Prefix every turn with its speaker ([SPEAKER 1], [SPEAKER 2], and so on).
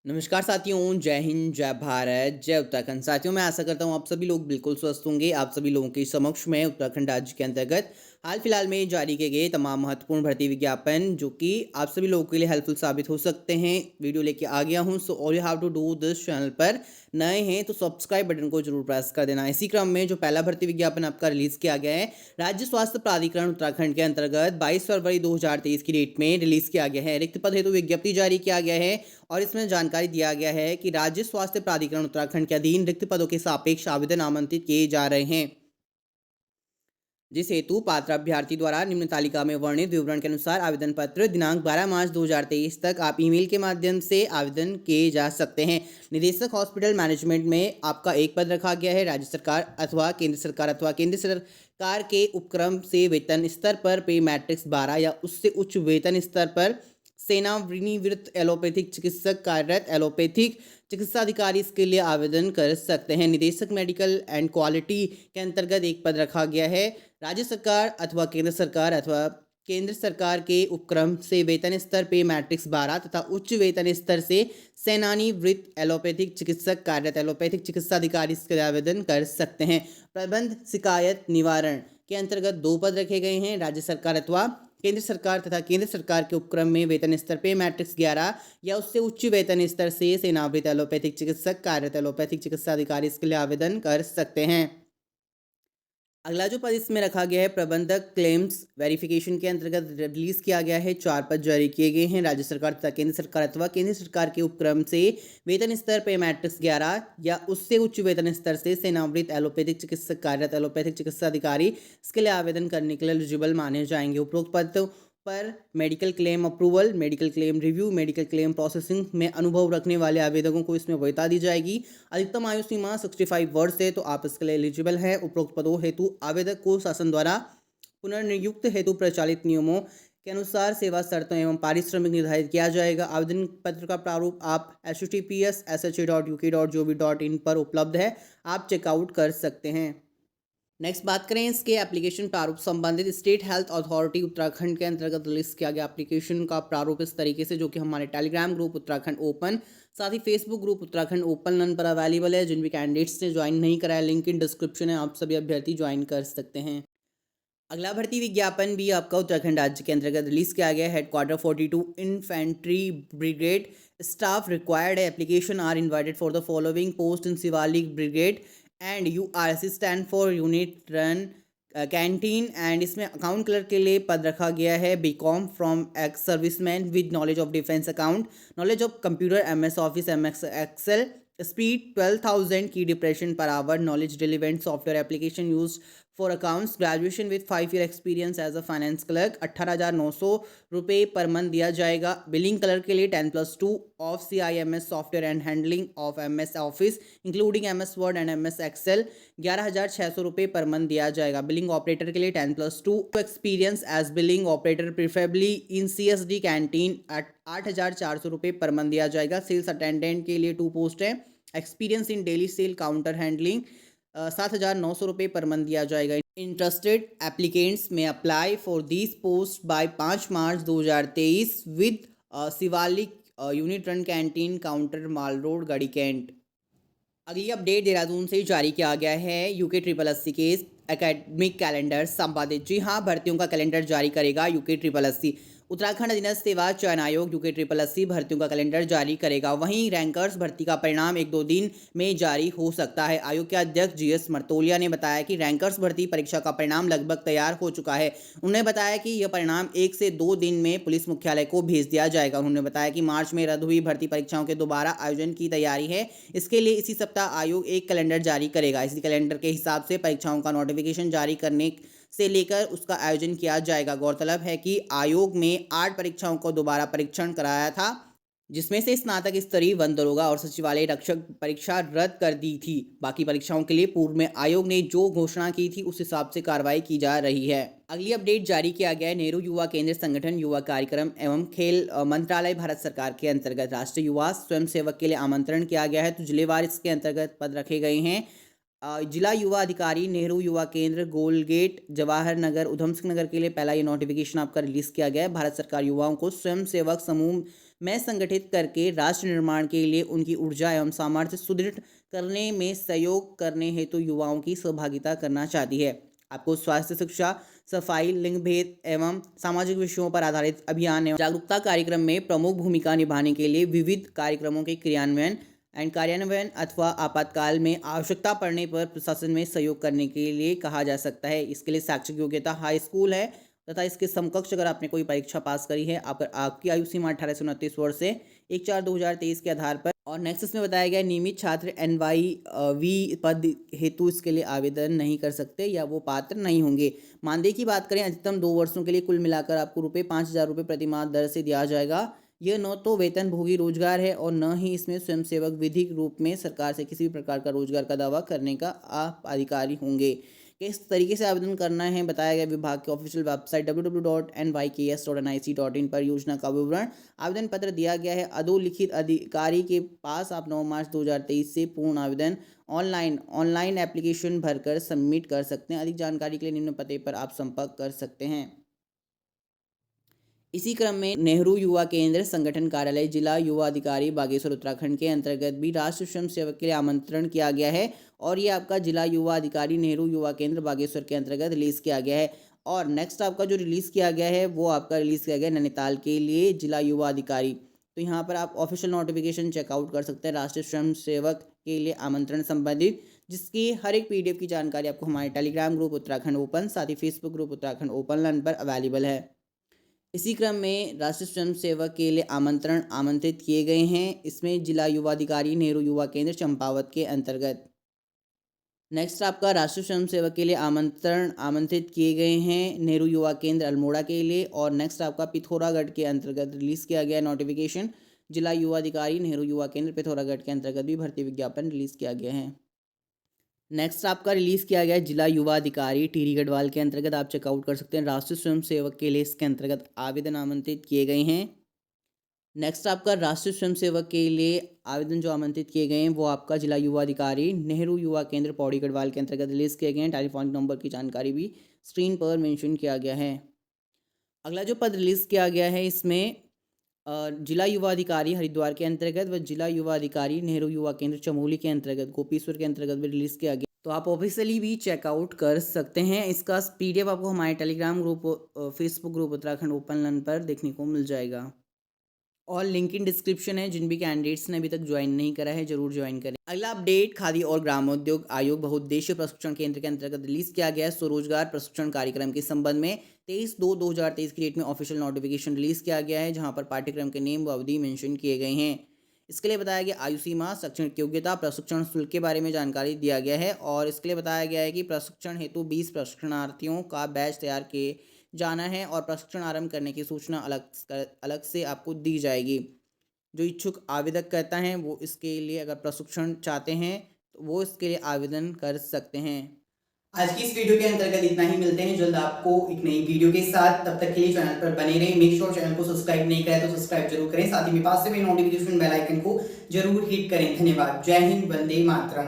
[SPEAKER 1] नमस्कार साथियों, जय हिंद, जय भारत, जय उत्तराखंड। साथियों, मैं आशा करता हूँ आप सभी लोग बिल्कुल स्वस्थ होंगे। आप सभी लोगों के समक्ष में उत्तराखंड राज्य के अंतर्गत हाल फिलहाल में जारी किए गए तमाम महत्वपूर्ण भर्ती विज्ञापन जो कि आप सभी लोगों के लिए हेल्पफुल साबित हो सकते हैं, वीडियो लेके आ गया हूँ। So all you have to do this. Channel पर नए हैं तो सब्सक्राइब बटन को जरूर प्रेस कर देना। इसी क्रम में जो पहला भर्ती विज्ञापन आपका रिलीज किया गया है, राज्य स्वास्थ्य प्राधिकरण उत्तराखंड के अंतर्गत 22 फरवरी 2023 की डेट में रिलीज किया गया है। रिक्त पद हेतु विज्ञप्ति जारी किया गया है और इसमें जानकारी दिया गया है कि राज्य स्वास्थ्य प्राधिकरण उत्तराखंड के अधीन रिक्त पदों के सापेक्ष आवेदन आमंत्रित किए जा रहे हैं, जिस हेतु पात्र अभ्यर्थी द्वारा निम्न तालिका में वर्णित विवरण के अनुसार आवेदन पत्र दिनांक 12 मार्च 2023 तक आप ईमेल के माध्यम से आवेदन किए जा सकते हैं। निदेशक हॉस्पिटल मैनेजमेंट में आपका एक पद रखा गया है। राज्य सरकार अथवा केंद्र सरकार के उपक्रम से वेतन स्तर पर पे मैट्रिक्स 12 या उससे उच्च वेतन स्तर पर सेवानिवृत्त एलोपैथिक चिकित्सक कार्यरत एलोपैथिक चिकित्सा अधिकारी इसके लिए आवेदन कर सकते हैं। निदेशक मेडिकल एंड क्वालिटी के अंतर्गत एक पद रखा गया है। राज्य सरकार अथवा केंद्र सरकार के उपक्रम से वेतन स्तर पे मैट्रिक्स 12 तथा उच्च वेतन स्तर से सेनानी वृत्त एलोपैथिक चिकित्सक कार्यरत एलोपैथिक चिकित्सा अधिकारी इसके लिए आवेदन कर सकते हैं। प्रबंध शिकायत निवारण के अंतर्गत दो पद रखे गए हैं। राज्य सरकार अथवा केंद्र सरकार तथा केंद्र सरकार के उपक्रम में वेतन स्तर पे मैट्रिक्स 11 या उससे उच्च वेतन स्तर से सेनावृत्त एलोपैथिक चिकित्सक कार्यरत एलोपैथिक चिकित्सा अधिकारी इसके लिए आवेदन कर सकते हैं। अगला जो पद इसमें रखा गया है, प्रबंधक क्लेम्स वेरिफिकेशन के अंतर्गत रिलीज किया गया है। 4 पद जारी किए गए हैं। राज्य सरकार तथा केंद्र सरकार अथवा केंद्र सरकार के उपक्रम से वेतन स्तर पे मैट्रिक्स 11 या उससे उच्च वेतन स्तर से सेनावृत्त एलोपैथिक चिकित्सक कार्यरत एलोपैथिक चिकित्सा अधिकारी इसके लिए आवेदन करने के लिए एलिजिबल माने जाएंगे। उपरोक्त पद पर medical claim approval, medical claim review, medical claim processing में अनुभव रखने वाले आवेदकों को इसमें वरीयता दी जाएगी। अधिकतम आयु सीमा 65 वर्ष है, तो आप इसके लिए एलिजिबल हैं। उपरोक्त पदों हेतु आवेदक को शासन द्वारा पुनर्नियुक्त हेतु प्रचलित नियमों के अनुसार सेवा शर्तों एवं पारिश्रमिक निर्धारित किया जाएगा। आवेदन पत्र का प्रारूप आप https://sha.uk.gov.in पर उपलब्ध है, आप चेकआउट कर सकते हैं। नेक्स्ट बात करें इसके एप्लीकेशन प्रारूप संबंधित। स्टेट हेल्थ अथॉरिटी उत्तराखंड के अंतर्गत रिलीज किया गया एप्लीकेशन का प्रारूप इस तरीके से, जो कि हमारे टेलीग्राम ग्रुप उत्तराखंड ओपन, साथ ही फेसबुक ग्रुप उत्तराखंड ओपन नन पर अवेलेबल है। जिन भी कैंडिडेट्स ने ज्वाइन नहीं कराया, लिंक इन डिस्क्रिप्शन है, आप सभी अभ्यर्थी ज्वाइन कर सकते हैं। अगला भर्ती विज्ञापन भी आपका उत्तराखंड राज्य के अंतर्गत रिलीज किया गया है। Headquarter 42 infantry brigade staff required है। Application are invited for the following post in Shivalik brigade and URC stand for unit run canteen. And इसमें अकाउंट क्लर्क के लिए पद रखा गया है। BCom from ex serviceman with knowledge of defence account, knowledge of computer, MS office, MS excel, speed 12,000 key depression per hour, knowledge relevant software application use for accounts, graduation with 5 year experience as a finance clerk. 18,900 रुपये पर month दिया जाएगा। Billing clerk के लिए 10+2 of CIMS software and handling of MS office including MS word and MS excel, 11,600 रुपये पर month दिया जाएगा। बिलिंग ऑपरेटर के लिए 10+2 experience as billing operator preferably in CSD canteen, 8,400 रुपये पर मंथ दिया जाएगा। सेल्स अटेंडेंट के लिए 2 पोस्ट है। Experience in daily sale counter handling, 7,900 रुपये पर मंथ दिया जाएगा। इंटरेस्टेड एप्लीकेंट्स में apply for this post by 5 March 2023 with Shivalik unit run canteen counter mall road Garhi cantt. अगली अपडेट देहरादून से जारी किया गया है। UK SSC के एकेडमिक कैलेंडर संपादित। जी हाँ, भर्तियों का कैलेंडर जारी करेगा UK उत्तराखंड अधीनस्थ सेवा चयन आयोग UK भर्तियों का कैलेंडर जारी करेगा। वहीं रैंकर्स भर्ती का परिणाम 1-2 दिन में जारी हो सकता है। आयोग के अध्यक्ष GS मर्तोलिया ने बताया कि रैंकर्स भर्ती परीक्षा का परिणाम लगभग तैयार हो चुका है। उन्होंने बताया कि यह परिणाम 1 से 2 दिन में पुलिस मुख्यालय को भेज दिया जाएगा। उन्होंने बताया कि मार्च में रद्द हुई भर्ती परीक्षाओं के दोबारा आयोजन की तैयारी है। इसके लिए इसी सप्ताह आयोग एक कैलेंडर जारी करेगा। इसी कैलेंडर के हिसाब से परीक्षाओं का नोटिफिकेशन जारी करने से लेकर उसका आयोजन किया जाएगा। गौरतलब है कि आयोग में 8 परीक्षाओं को दोबारा परीक्षण कराया था, जिसमें से स्नातक स्तरीय वन दरोगा और सचिवालय रक्षक परीक्षा रद्द कर दी थी। बाकी परीक्षाओं के लिए पूर्व में आयोग ने जो घोषणा की थी उस हिसाब से कार्रवाई की जा रही है। अगली अपडेट जारी किया गया है। नेहरू युवा केंद्र संगठन युवा कार्यक्रम एवं खेल मंत्रालय भारत सरकार के अंतर्गत राष्ट्रीय युवा स्वयंसेवक के लिए आमंत्रण किया गया है। तो जिलेवार इसके अंतर्गत पद रखे गए हैं। जिला युवा अधिकारी नेहरू युवा केंद्र गोलगेट जवाहर नगर उधम सिंह नगर के लिए पहला ये नोटिफिकेशन आपका रिलीज किया गया है। भारत सरकार युवाओं को स्वयं सेवक समूह में संगठित करके राष्ट्र निर्माण के लिए उनकी ऊर्जा एवं सामर्थ्य सुदृढ़ करने में सहयोग करने हेतु युवाओं की सहभागिता करना चाहती है। आपको स्वास्थ्य शिक्षा, सफाई, लिंग भेद एवं सामाजिक विषयों पर आधारित अभियान एवं जागरूकता कार्यक्रम में प्रमुख भूमिका निभाने के लिए विविध कार्यक्रमों के कार्यान्वयन अथवा आपातकाल में आवश्यकता पड़ने पर प्रशासन में सहयोग करने के लिए कहा जा सकता है। इसके लिए शैक्षिक योग्यता हाई स्कूल है तथा इसके समकक्ष अगर आपने कोई परीक्षा पास करी है, आपकी आयु सीमा 18 से 29 वर्ष से 1/4/2023 के आधार पर। और नेक्स्ट इसमें बताया गया नियमित छात्र NYV पद हेतु इसके लिए आवेदन नहीं कर सकते या वो पात्र नहीं होंगे। मानदेय की बात करें, अधिकतम 2 वर्षों के लिए कुल मिलाकर आपको 5,000 रुपये प्रति माह दर से दिया जाएगा। यह न तो वेतन भोगी रोजगार है और न ही इसमें स्वयंसेवक विधिक रूप में सरकार से किसी भी प्रकार का रोजगार का दावा करने का आप अधिकारी होंगे। किस तरीके से आवेदन करना है बताया गया विभाग के ऑफिशियल वेबसाइट www.nyks.nic.in पर योजना का विवरण। आवेदन पत्र दिया गया है अधोलिखित अधिकारी के पास। आप 9 मार्च 2023 से पूर्ण आवेदन ऑनलाइन एप्लीकेशन भरकर सबमिट कर सकते हैं। अधिक जानकारी के लिए निम्न पते पर आप संपर्क कर सकते हैं। इसी क्रम में नेहरू युवा केंद्र संगठन कार्यालय जिला युवा अधिकारी बागेश्वर उत्तराखंड के अंतर्गत भी राष्ट्रीय स्वयं सेवक के लिए आमंत्रण किया गया है और ये आपका जिला युवा अधिकारी नेहरू युवा केंद्र बागेश्वर के अंतर्गत रिलीज़ किया गया है। और नेक्स्ट आपका जो रिलीज़ किया गया है वो आपका रिलीज़ किया गया नैनीताल के लिए जिला युवा अधिकारी। तो यहाँ पर आप ऑफिशियल नोटिफिकेशन चेकआउट कर सकते हैं राष्ट्रीय स्वयं सेवक के लिए आमंत्रण संबंधित, जिसकी हर एक PDF की जानकारी आपको हमारे टेलीग्राम ग्रुप उत्तराखंड ओपन, साथ ही Facebook group Uttarakhand open learn पर अवेलेबल है। इसी क्रम में राष्ट्रीय स्वयं सेवक के लिए आमंत्रित किए गए हैं, इसमें जिला युवा अधिकारी नेहरू युवा केंद्र चंपावत के अंतर्गत। नेक्स्ट आपका राष्ट्रीय स्वयं सेवक के लिए आमंत्रित किए गए हैं नेहरू युवा केंद्र अल्मोड़ा के लिए। और नेक्स्ट आपका पिथौरागढ़ के अंतर्गत रिलीज़ किया गया नोटिफिकेशन जिला युवा अधिकारी नेहरू युवा केंद्र पिथौरागढ़ के अंतर्गत भी भर्ती विज्ञापन रिलीज़ किया गया है। नेक्स्ट आपका रिलीज़ किया गया जिला युवा अधिकारी टिहरी गढ़वाल के अंतर्गत। आप चेकआउट कर सकते हैं राष्ट्रीय स्वयं सेवक के लिए इसके अंतर्गत आवेदन आमंत्रित किए गए हैं। नेक्स्ट आपका राष्ट्रीय स्वयं सेवक के लिए आवेदन जो आमंत्रित किए गए हैं वो आपका जिला युवा अधिकारी नेहरू युवा केंद्र पौड़ी गढ़वाल के अंतर्गत रिलीज़ किए गए हैं। टेलीफोनिक नंबर की जानकारी भी स्क्रीन पर मेंशन किया गया है। अगला जो पद रिलीज़ किया गया है इसमें जिला युवा अधिकारी हरिद्वार के अंतर्गत व जिला युवा अधिकारी नेहरू युवा केंद्र चमोली के अंतर्गत गोपीश्वर के अंतर्गत भी रिलीज़ किया गया। तो आप ऑफिशियली भी चेकआउट कर सकते हैं। इसका PDF आपको हमारे Telegram group Facebook group Uttarakhand open learn पर देखने को मिल जाएगा और लिंक इन डिस्क्रिप्शन है। जिन भी कैंडिडेट्स ने अभी तक ज्वाइन नहीं करा है जरूर ज्वाइन करें। अगला अपडेट खादी और ग्रामोद्योग आयोग बहुउद्देशीय प्रशिक्षण केंद्र के अंतर्गत रिलीज किया गया है स्वरोजगार प्रशिक्षण कार्यक्रम के संबंध में 23/2/2023 की डेट में ऑफिशियल नोटिफिकेशन रिलीज किया गया है, जहां पर पाठ्यक्रम के नेम व अवधि मेंशन किए गए हैं। इसके लिए बताया गया आयु सीमा, शैक्षणिक योग्यता, प्रशिक्षण शुल्क के बारे में जानकारी दिया गया है। और इसके लिए बताया गया है कि प्रशिक्षण हेतु 20 प्रशिक्षणार्थियों का बैच तैयार किए जाना है और प्रशिक्षण आरंभ करने की सूचना अलग से आपको दी जाएगी। जो इच्छुक आवेदक करता है वो इसके लिए अगर प्रशिक्षण चाहते हैं तो वो इसके लिए आवेदन कर सकते हैं। आज की इस वीडियो के अंतर्गत इतना ही। मिलते हैं जल्द आपको एक नई वीडियो के साथ। तब तक के लिए चैनल पर बने रहें। मेक श्योर चैनल को सब्सक्राइब नहीं करें तो सब्सक्राइब जरूर करें, साथ ही में पास से भी नोटिफिकेशन बेल आइकन को जरूर हिट करें। धन्यवाद। जय हिंद, वंदे मातरम।